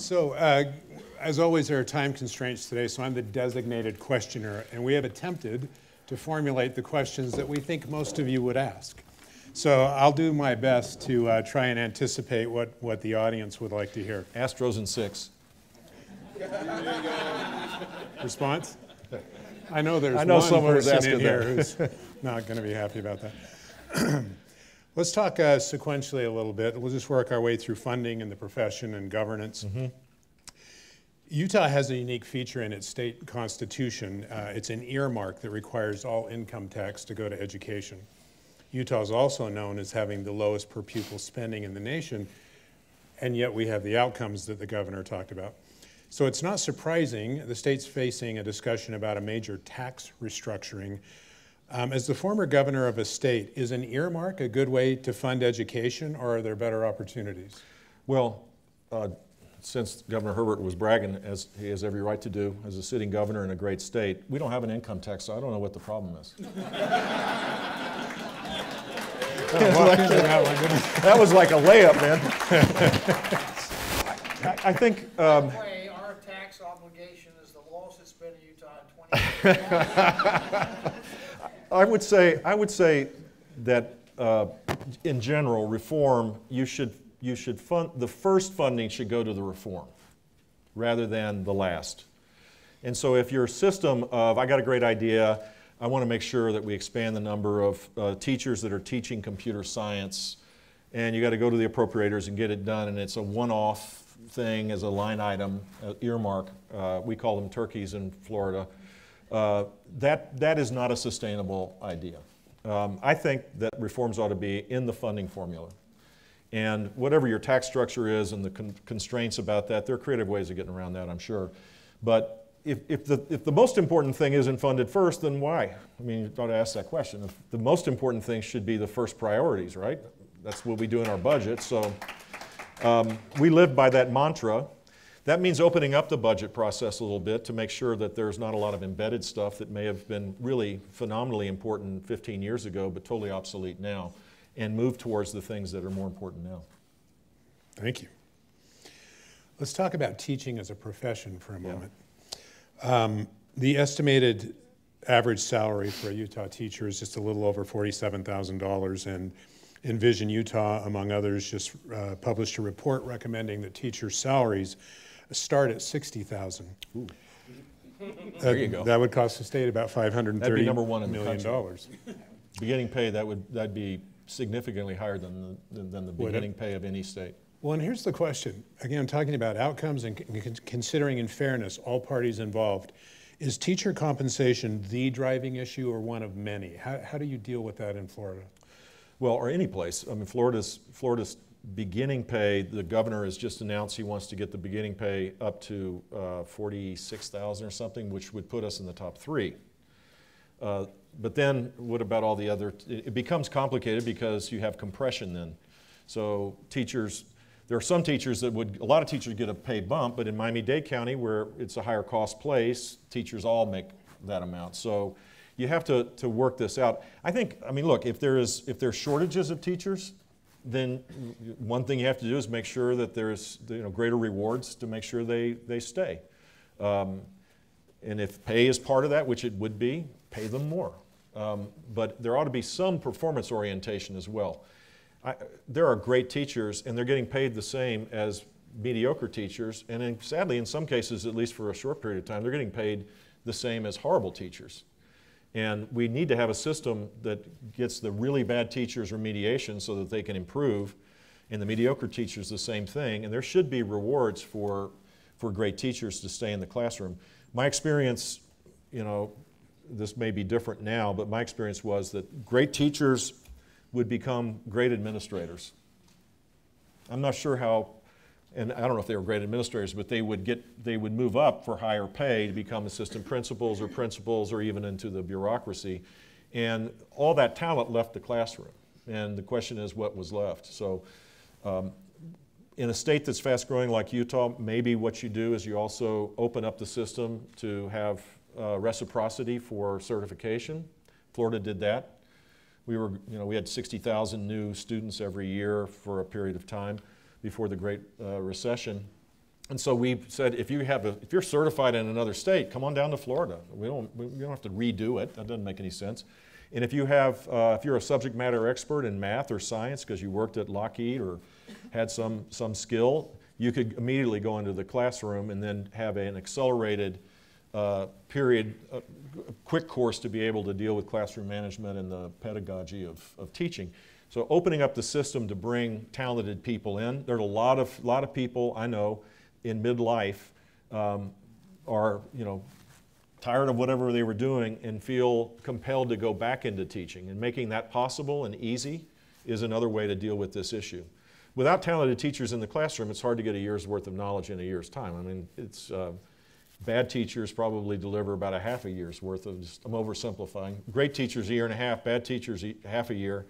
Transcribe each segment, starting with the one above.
So, as always, there are time constraints today, so I'm the designated questioner, and we have attempted to formulate the questions that we think most of you would ask. So I'll do my best to try and anticipate what the audience would like to hear. Astros in 6. Response? I know there's one person in here who's not going to be happy about that. Let's talk sequentially a little bit. We'll just work our way through funding and the profession and governance. Mm-hmm. Utah has a unique feature in its state constitution. It's an earmark that requires all income tax to go to education. Utah is also known as having the lowest per pupil spending in the nation, and yet we have the outcomes that the governor talked about. So it's not surprising the state's facing a discussion about a major tax restructuring. As the former governor of a state, is an earmark a good way to fund education, or are there better opportunities? Well, since Governor Herbert was bragging, as he has every right to do, as a sitting governor in a great state, we don't have an income tax, so I don't know what the problem is. That was like a layup, man. I think... our tax obligation is the lowest it's been in Utah in 20 years. I would say that in general, reform, you should fund, the first funding should go to the reform rather than the last. And so if your system of, I got a great idea, I want to make sure that we expand the number of teachers that are teaching computer science, and you got to go to the appropriators and get it done, and it's a one-off thing as a line item, earmark. We call them turkeys in Florida. That is not a sustainable idea. I think that reforms ought to be in the funding formula. And whatever your tax structure is and the constraints about that, there are creative ways of getting around that, I'm sure. But if the most important thing isn't funded first, then why? I mean, you ought to ask that question. If the most important thing should be the first priorities, right? That's what we do in our budget. So we live by that mantra. That means opening up the budget process a little bit to make sure that there's not a lot of embedded stuff that may have been really phenomenally important 15 years ago, but totally obsolete now, and move towards the things that are more important now. Thank you. Let's talk about teaching as a profession for a moment. The estimated average salary for a Utah teacher is just a little over $47,000, and Envision Utah, among others, just published a report recommending that teachers' salaries start at $60,000. There you go. That would cost the state about $530 That'd be number one in million. the country. Beginning pay, that'd be significantly higher than the beginning pay of any state. Well, and here's the question. Again, talking about outcomes and considering in fairness all parties involved, is teacher compensation the driving issue or one of many? How do you deal with that in Florida? Well, or any place. I mean, Florida's beginning pay, the governor has just announced he wants to get the beginning pay up to $46,000 or something, which would put us in the top 3. But then what about all the other, it becomes complicated because you have compression then. So teachers, there are some teachers that would, a lot of teachers get a pay bump, but in Miami-Dade County where it's a higher cost place, teachers all make that amount. So you have to work this out. I mean, look, if there's shortages of teachers, then one thing you have to do is make sure that there's greater rewards to make sure they stay. And if pay is part of that, which it would be, pay them more. But there ought to be some performance orientation as well. There are great teachers, and they're getting paid the same as mediocre teachers, and sadly, in some cases, at least for a short period of time, they're getting paid the same as horrible teachers. And we need to have a system that gets the really bad teachers remediation so that they can improve, and the mediocre teachers the same thing, and there should be rewards for great teachers to stay in the classroom. My experience, this may be different now, but my experience was that great teachers would become great administrators. I'm not sure how, and I don't know if they were great administrators, but they would move up for higher pay to become assistant principals or even into the bureaucracy. And all that talent left the classroom. And the question is what was left. So in a state that's fast growing like Utah, maybe what you do is you also open up the system to have reciprocity for certification. Florida did that. We had 60,000 new students every year for a period of time before the Great Recession. And so we said, if you're certified in another state, come on down to Florida. We don't have to redo it. That doesn't make any sense. And if you're a subject matter expert in math or science because you worked at Lockheed or had some skill, you could immediately go into the classroom and then have an accelerated quick course to be able to deal with classroom management and the pedagogy of teaching. So opening up the system to bring talented people in. There's a lot of people I know in midlife are tired of whatever they were doing and feel compelled to go back into teaching. And making that possible and easy is another way to deal with this issue. Without talented teachers in the classroom, it's hard to get a year's worth of knowledge in a year's time. I mean, bad teachers probably deliver about a half a year's worth of, I'm oversimplifying. Great teachers, a year and a half, bad teachers, half a year.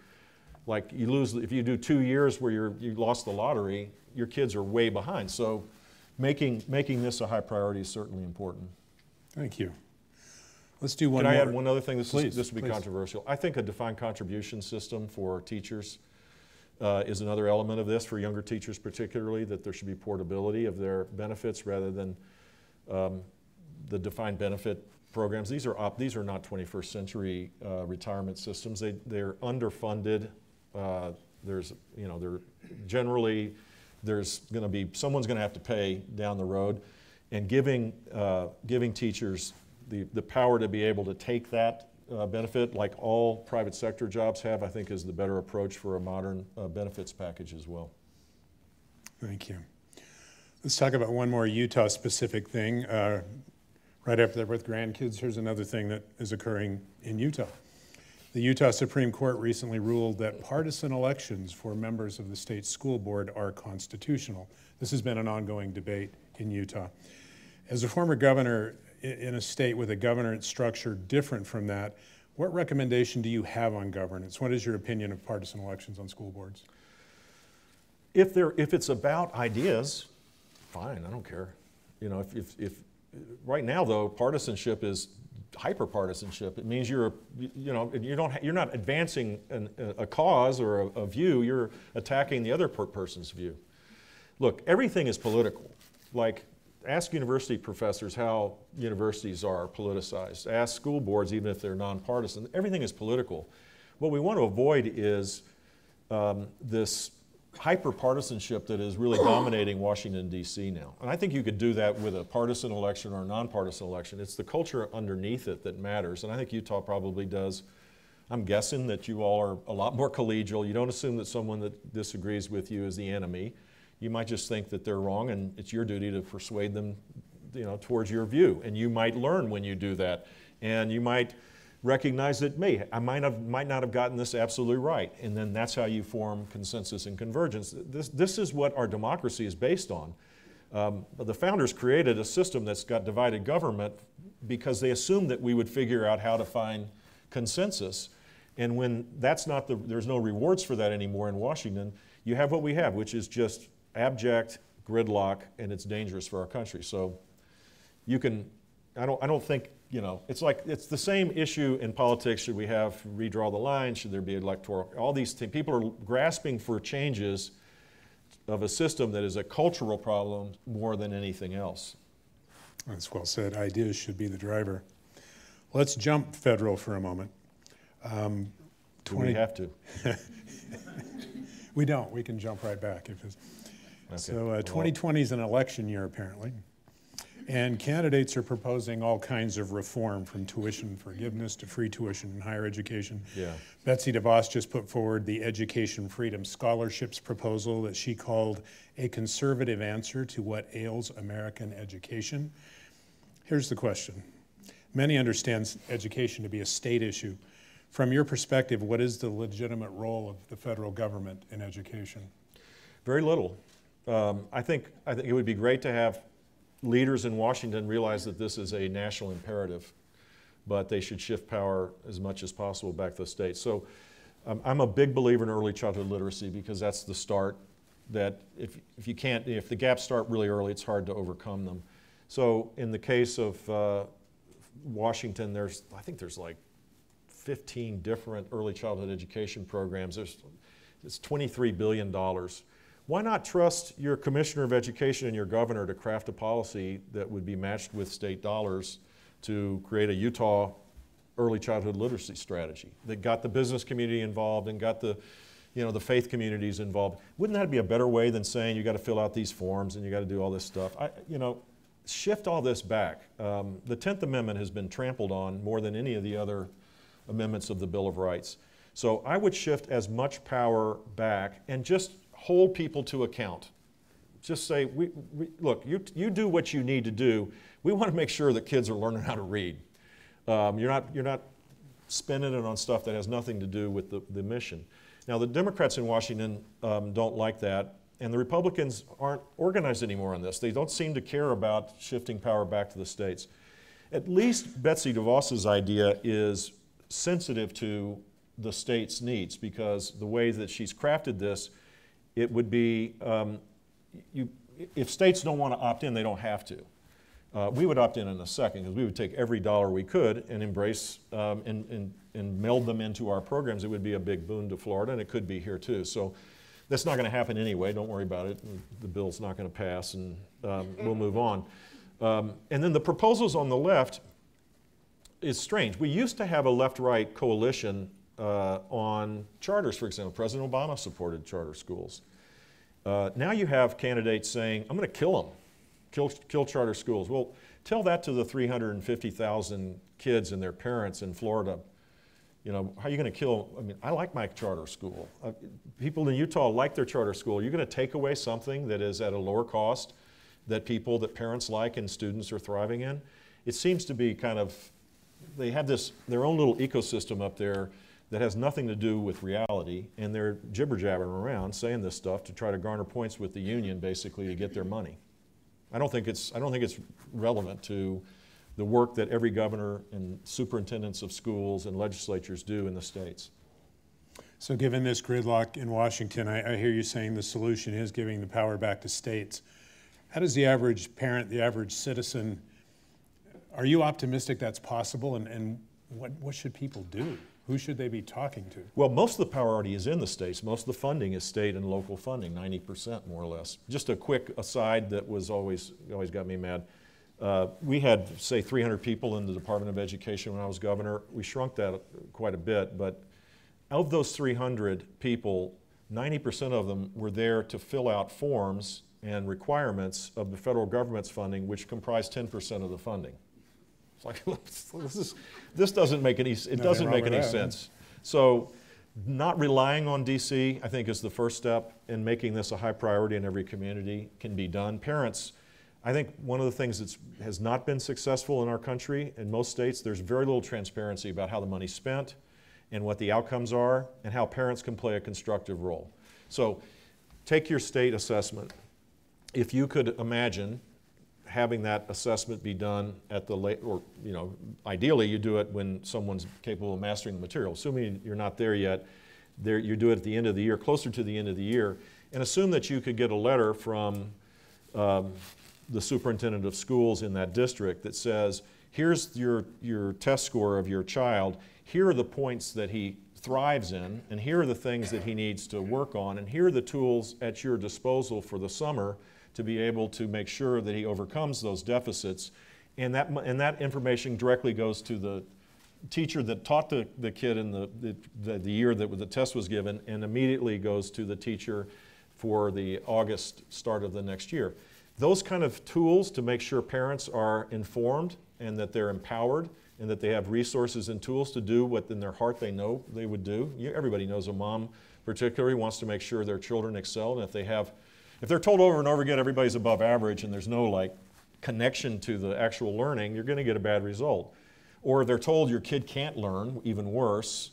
Like you lose, if you do 2 years where you lost the lottery, your kids are way behind. So making this a high priority is certainly important. Thank you. Let's do one more. Can I add one other thing? This will be please. Controversial. I think a defined contribution system for teachers is another element of this, for younger teachers particularly, that there should be portability of their benefits rather than the defined benefit programs. These are not 21st century retirement systems. They're underfunded. Someone's going to have to pay down the road, and giving teachers the power to be able to take that benefit, like all private sector jobs have, I think is the better approach for a modern benefits package as well. Thank you. Let's talk about one more Utah-specific thing. Right up there with grandkids, here's another thing that is occurring in Utah. The Utah Supreme Court recently ruled that partisan elections for members of the state school board are constitutional. This has been an ongoing debate in Utah. As a former governor in a state with a governance structure different from that, what recommendation do you have on governance? What is your opinion of partisan elections on school boards? If it's about ideas, fine, I don't care. If right now though, partisanship is hyper-partisanship. It means you're not advancing a cause or a view. You're attacking the other person's view. Look, everything is political. Like, ask university professors how universities are politicized. Ask school boards, even if they're nonpartisan. Everything is political. What we want to avoid is this hyper-partisanship that is really dominating Washington, D.C. now. And I think you could do that with a partisan election or a nonpartisan election. It's the culture underneath it that matters, and I think Utah probably does. I'm guessing that you all are a lot more collegial. You don't assume that someone that disagrees with you is the enemy. You might just think that they're wrong, and it's your duty to persuade them, towards your view. And you might learn when you do that, and you might recognize that I might not have gotten this absolutely right, and then that's how you form consensus and convergence. This is what our democracy is based on. The founders created a system that's got divided government because they assumed that we would figure out how to find consensus, and when there's no rewards for that anymore in Washington, you have what we have, which is just abject gridlock, and it's dangerous for our country. So I don't think, it's the same issue in politics. Should we redraw the line? Should there be electoral? All these things. People are grasping for changes of a system that is a cultural problem more than anything else. That's well said. Ideas should be the driver. Let's jump federal for a moment. Do we have to? We don't. We can jump right back. Okay. So 2020 is an election year, apparently. And candidates are proposing all kinds of reform, from tuition forgiveness to free tuition in higher education. Yeah. Betsy DeVos just put forward the Education Freedom Scholarships proposal that she called a conservative answer to what ails American education. Here's the question. Many understand education to be a state issue. From your perspective, what is the legitimate role of the federal government in education? Very little. I think it would be great to have leaders in Washington realize that this is a national imperative, but they should shift power as much as possible back to the states. So I'm a big believer in early childhood literacy because that's the start. That if the gaps start really early, it's hard to overcome them. So in the case of Washington, I think there's like 15 different early childhood education programs. It's $23 billion. Why not trust your commissioner of education and your governor to craft a policy that would be matched with state dollars to create a Utah early childhood literacy strategy that got the business community involved and got the, the faith communities involved? Wouldn't that be a better way than saying you got to fill out these forms and you got to do all this stuff? Shift all this back. The 10th Amendment has been trampled on more than any of the other amendments of the Bill of Rights. So I would shift as much power back and just hold people to account. Just say, look, you do what you need to do. We want to make sure that kids are learning how to read. You're not spending it on stuff that has nothing to do with the mission. Now, the Democrats in Washington don't like that, and the Republicans aren't organized anymore on this. They don't seem to care about shifting power back to the states. At least Betsy DeVos's idea is sensitive to the state's needs, because the way that she's crafted this, it would be, if states don't want to opt in, they don't have to. We would opt in a second, because we would take every dollar we could and embrace and meld them into our programs. It would be a big boon to Florida, and it could be here too. So that's not going to happen anyway. Don't worry about it. The bill's not going to pass, and we'll move on. And then the proposals on the left is strange. We used to have a left-right coalition on charters, for example. President Obama supported charter schools. Now you have candidates saying, I'm going to kill them, kill charter schools. Well, tell that to the 350,000 kids and their parents in Florida. How are you going to kill? I mean, I like my charter school. People in Utah like their charter school. You're going to take away something that is at a lower cost that parents like and students are thriving in. It seems to be kind of, they have their own little ecosystem up there that has nothing to do with reality, and they're jibber-jabbering around saying this stuff to try to garner points with the union, basically, to get their money. I don't think it's relevant to the work that every governor and superintendents of schools and legislatures do in the states. So given this gridlock in Washington, I hear you saying the solution is giving the power back to states. How does the average parent, the average citizen, are you optimistic that's possible, and what should people do? Who should they be talking to? Well, most of the power already is in the states. Most of the funding is state and local funding, 90% more or less. Just a quick aside that was always got me mad. We had, say, 300 people in the Department of Education when I was governor. We shrunk that quite a bit, but of those 300 people, 90% of them were there to fill out forms and requirements of the federal government's funding, which comprised 10% of the funding. It's like, this doesn't make any sense. So not relying on DC, I think, is the first step, in making this a high priority in every community can be done. Parents, I think one of the things that has not been successful in our country, in most states, there's very little transparency about how the money's spent and what the outcomes are and how parents can play a constructive role. So take your state assessment. If you could imagine having that assessment be done at the late, or ideally you do it when someone's capable of mastering the material. Assuming you're not there yet, you do it at the end of the year, closer to the end of the year, and assume that you could get a letter from the superintendent of schools in that district that says, here's your test score of your child, here are the points that he thrives in, and here are the things that he needs to work on, and here are the tools at your disposal for the summer to be able to make sure that he overcomes those deficits. And that information directly goes to the teacher that taught the kid in the year that the test was given, and immediately goes to the teacher for the August start of the next year. Those kind of tools to make sure parents are informed and that they're empowered and that they have resources and tools to do what in their heart they know they would do. Everybody knows a mom particularly wants to make sure their children excel, and if they're told over and over again everybody's above average and there's no connection to the actual learning, you're going to get a bad result. Or if they're told your kid can't learn, even worse,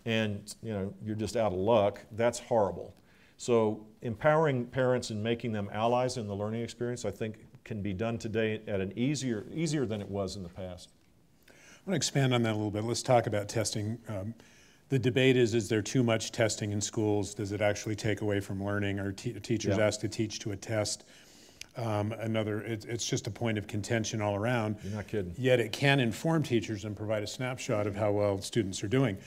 and you're just out of luck, that's horrible. So empowering parents and making them allies in the learning experience, I think, can be done today at an easier than it was in the past. I want to expand on that a little bit. Let's talk about testing. The debate is there too much testing in schools? Does it actually take away from learning? Are teachers asked to teach to a test? It's just a point of contention all around. You're not kidding. Yet it can inform teachers and provide a snapshot of how well students are doing.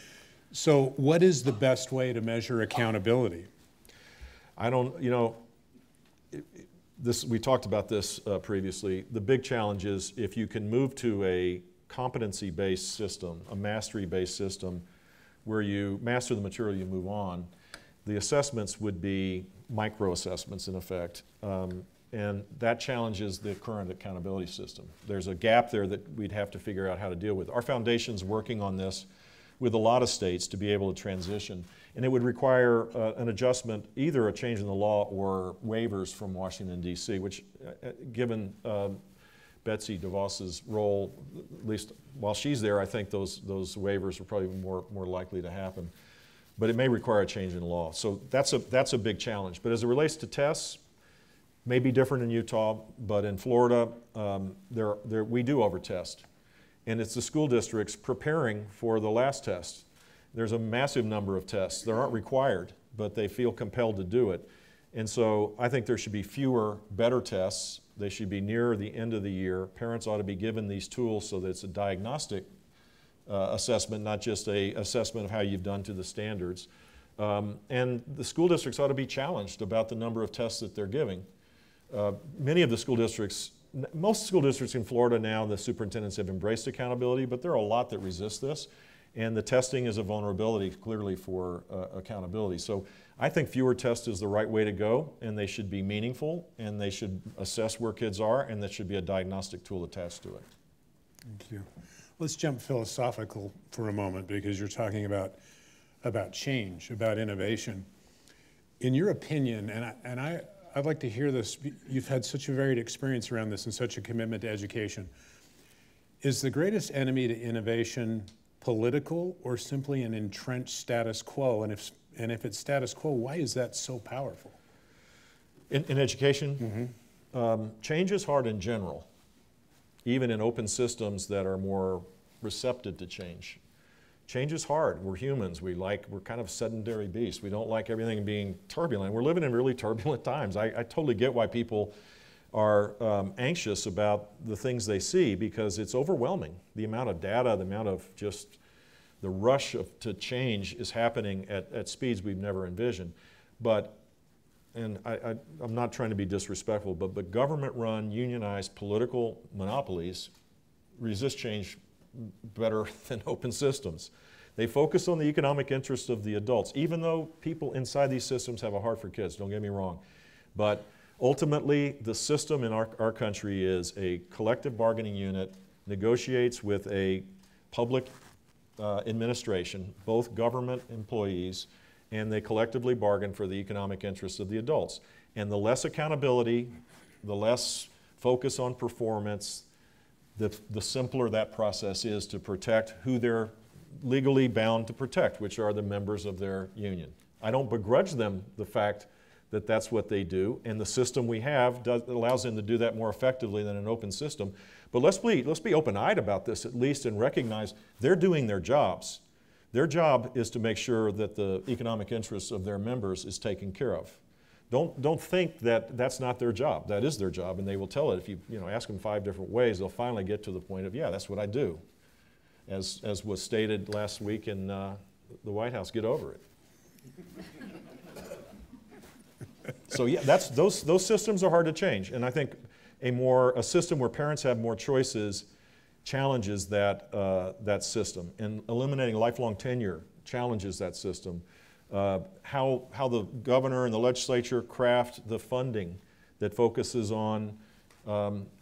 So what is the best way to measure accountability? we talked about this previously. The big challenge is if you can move to a competency-based system, a mastery-based system, where you master the material, you move on, the assessments would be micro-assessments in effect. And that challenges the current accountability system. There's a gap there that we'd have to figure out how to deal with. Our foundation's working on this with a lot of states to be able to transition. And it would require an adjustment, either a change in the law or waivers from Washington, D.C., which, given Betsy DeVos's role, at least while she's there, I think those waivers are probably more likely to happen. But it may require a change in law. So that's a big challenge. But as it relates to tests, may be different in Utah, but in Florida, we do overtest. And it's the school districts preparing for the last test. There's a massive number of tests. They aren't required, but they feel compelled to do it. And so I think there should be fewer, better tests. They should be nearer the end of the year. Parents ought to be given these tools so that it's a diagnostic assessment, not just an assessment of how you've done to the standards. And the school districts ought to be challenged about the number of tests that they're giving. Many of the school districts, most school districts in Florida now, the superintendents have embraced accountability, but there are a lot that resist this. And the testing is a vulnerability clearly for accountability. So I think fewer tests is the right way to go, and they should be meaningful, and they should assess where kids are, and there should be a diagnostic tool attached to it. Thank you. Let's jump philosophical for a moment, because you're talking about change, about innovation. In your opinion, and I'd like to hear this, you've had such a varied experience around this and such a commitment to education. Is the greatest enemy to innovation political or simply an entrenched status quo? And if it's status quo, why is that so powerful? In education, change is hard in general, even in open systems that are more receptive to change. Change is hard. We're humans. We're kind of sedentary beasts. We don't like everything being turbulent. We're living in really turbulent times. I totally get why people are anxious about the things they see, because it's overwhelming. The amount of data, the amount of just the rush to change is happening at speeds we've never envisioned. But, and I'm not trying to be disrespectful, but government-run, unionized political monopolies resist change better than open systems. They focus on the economic interests of the adults, even though people inside these systems have a heart for kids, don't get me wrong. But ultimately, the system in our country is a collective bargaining unit, negotiates with a public administration, both government employees, and they collectively bargain for the economic interests of the adults. And the less accountability, the less focus on performance, the simpler that process is to protect who they're legally bound to protect, which are the members of their union. I don't begrudge them the fact that that's what they do, and the system we have allows them to do that more effectively than an open system. But let's be open-eyed about this at least, and recognize they're doing their jobs. Their job is to make sure that the economic interests of their members is taken care of. Don't think that that's not their job. That is their job, and they will tell it. If you ask them 5 different ways, they'll finally get to the point of, yeah, that's what I do. As was stated last week in the White House, get over it. So yeah, those systems are hard to change, and I think a system where parents have more choices challenges that system, and eliminating lifelong tenure challenges that system. How the governor and the legislature craft the funding that focuses on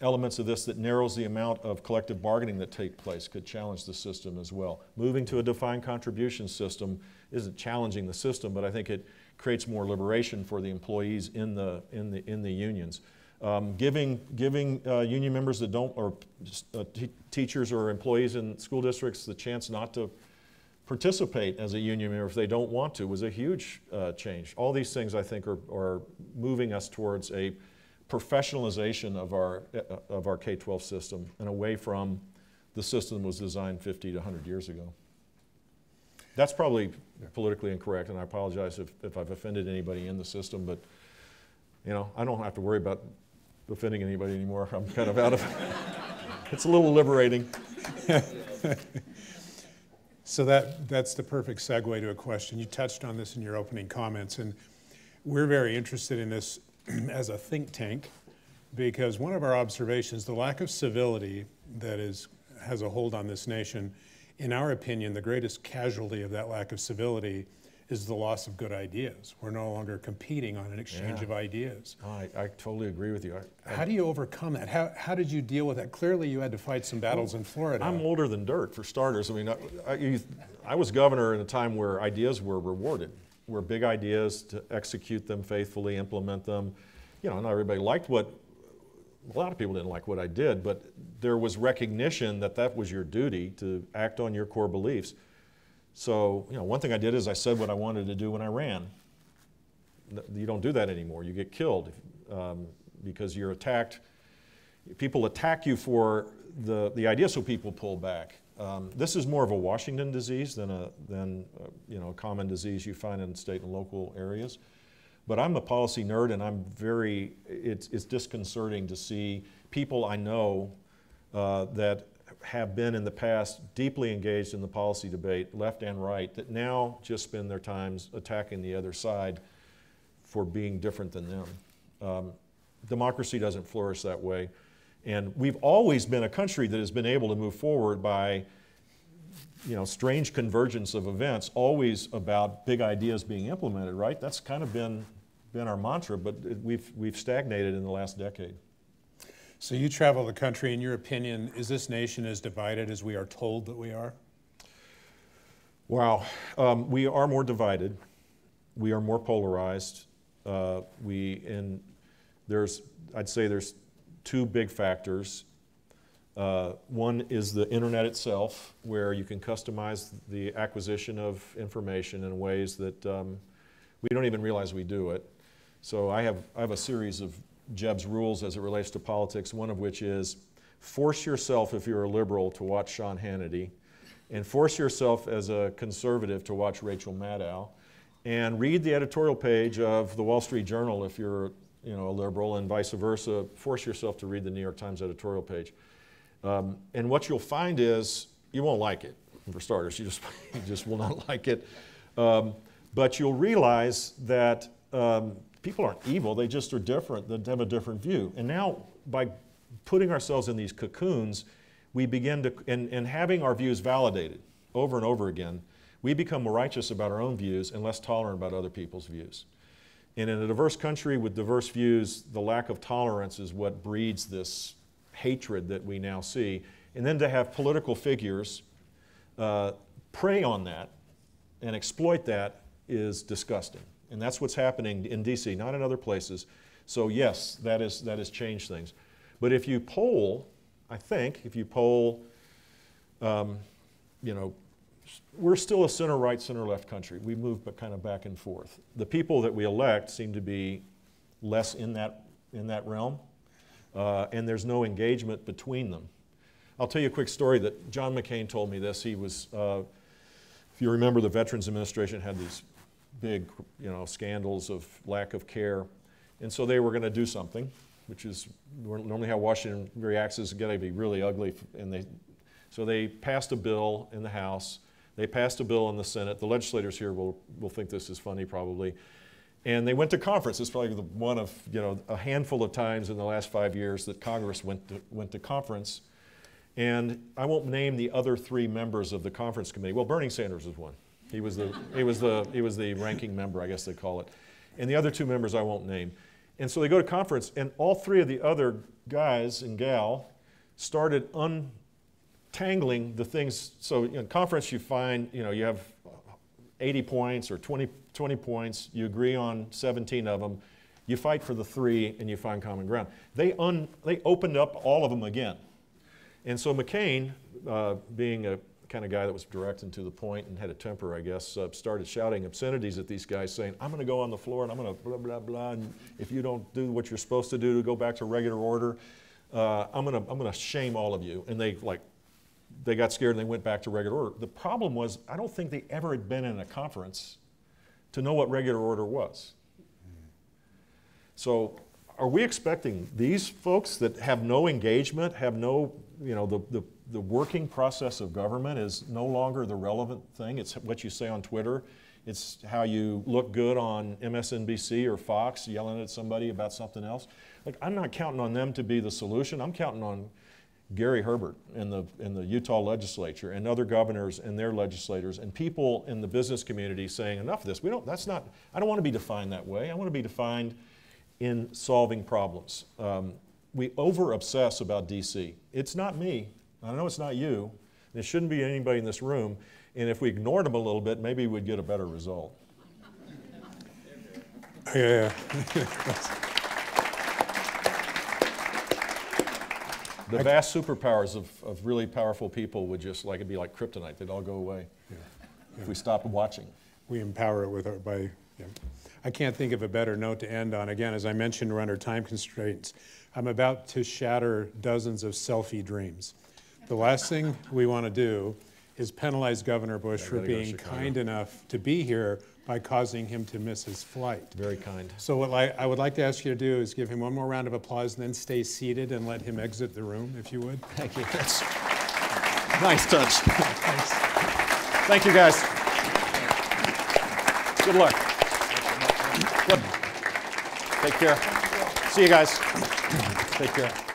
elements of this that narrows the amount of collective bargaining that take place could challenge the system as well. Moving to a defined contribution system isn't challenging the system, but I think it creates more liberation for the employees in the unions. Giving union members that don't, or teachers or employees in school districts, the chance not to participate as a union member if they don't want to was a huge change. All these things, I think, are moving us towards a professionalization of our K-12 system and away from the system that was designed 50 to 100 years ago. That's probably politically incorrect, and I apologize if I've offended anybody in the system, but I don't have to worry about offending anybody anymore. I'm kind of out of it. It's a little liberating. So that's the perfect segue to a question. You touched on this in your opening comments, and we're very interested in this as a think tank, because one of our observations, the lack of civility that has a hold on this nation, in our opinion, the greatest casualty of that lack of civility is the loss of good ideas. We're no longer competing on an exchange of ideas. Oh, I totally agree with you. How do you overcome that? How did you deal with that? Clearly you had to fight some battles in Florida. I'm older than dirt, for starters. I mean, I was governor in a time where ideas were rewarded, where big ideas, to execute them faithfully, implement them. You know, not everybody liked what, a lot of people didn't like what I did, but there was recognition that that was your duty, to act on your core beliefs. So, you know, one thing I did is I said what I wanted to do when I ran. You don't do that anymore. You get killed because you're attacked. People attack you for the idea, so people pull back. This is more of a Washington disease than you know, a common disease you find in state and local areas. But I'm a policy nerd, and it's disconcerting to see people I know that have been in the past deeply engaged in the policy debate, left and right, that now just spend their times attacking the other side for being different than them. Democracy doesn't flourish that way. And we've always been a country that has been able to move forward by, you know, strange convergence of events, always about big ideas being implemented, right? That's kind of been our mantra, but we've stagnated in the last decade. So you travel the country. In your opinion, is this nation as divided as we are told that we are? Wow. We are more divided. We are more polarized. I'd say there's two big factors. One is the internet itself, where you can customize the acquisition of information in ways that we don't even realize we do it. So I have a series of Jeb's rules as it relates to politics, one of which is force yourself, if you're a liberal, to watch Sean Hannity, and force yourself as a conservative to watch Rachel Maddow, and read the editorial page of the Wall Street Journal if you're, you know, a liberal, and vice versa. Force yourself to read the New York Times editorial page. And what you'll find is you won't like it, for starters. You just will not like it. But you'll realize that people aren't evil, they just are different, they have a different view. And now, by putting ourselves in these cocoons, we begin to, and having our views validated over and over again, we become more righteous about our own views and less tolerant about other people's views. And in a diverse country with diverse views, the lack of tolerance is what breeds this hatred that we now see. And then to have political figures prey on that and exploit that is disgusting. And that's what's happening in DC, not in other places. So yes, that has changed things. But if you poll, I think, if you poll, you know, we're still a center-right, center-left country. We move but kind of back and forth. The people that we elect seem to be less in that realm, and there's no engagement between them. I'll tell you a quick story that John McCain told me this. He was, if you remember, the Veterans Administration had these big, you know, scandals of lack of care, and so they were going to do something, which is normally how Washington reacts, is going to be really ugly, and so they passed a bill in the House. They passed a bill in the Senate. The legislators here will think this is funny, probably. And they went to conference. It's probably one of, you know, a handful of times in the last 5 years that Congress went to conference. And I won't name the other 3 members of the conference committee. Well, Bernie Sanders was one. He was the ranking member, I guess they call it. And the other 2 members I won't name. And so they go to conference, and all 3 of the other guys and gal started untangling the things. So in conference, you find, you know, you have 80 points or 20 points. You agree on 17 of them. You fight for the 3, and you find common ground. They opened up all of them again. And so McCain, being a kind of guy that was direct and to the point and had a temper, I guess, started shouting obscenities at these guys, saying, I'm going to go on the floor and I'm going to blah, blah, blah, and if you don't do what you're supposed to do to go back to regular order, I'm going to shame all of you. And they got scared and they went back to regular order. The problem was, I don't think they ever had been in a conference to know what regular order was. So are we expecting these folks that have no engagement, have no, you know, the working process of government is no longer the relevant thing? It's what you say on Twitter. It's how you look good on MSNBC or Fox yelling at somebody about something else. Like, I'm not counting on them to be the solution. I'm counting on Gary Herbert in the Utah legislature and other governors and their legislators and people in the business community saying, enough of this. I don't want to be defined that way. I want to be defined in solving problems. We over-obsess about DC. It's not me. I know it's not you. It shouldn't be anybody in this room. And if we ignored them a little bit, maybe we'd get a better result. Yeah. The vast superpowers of really powerful people would just it'd be like kryptonite. They'd all go away if we stopped watching. We empower it with I can't think of a better note to end on. Again, as I mentioned, we're under time constraints. I'm about to shatter dozens of selfie dreams. The last thing we want to do is penalize Governor Bush for being kind enough to be here by causing him to miss his flight. Very kind. So what I would like to ask you to do is give him one more round of applause and then stay seated and let him exit the room, if you would. Thank you. That's nice touch. Thanks. Thank you, guys. Good luck. Good. Take care. See you guys. Take care.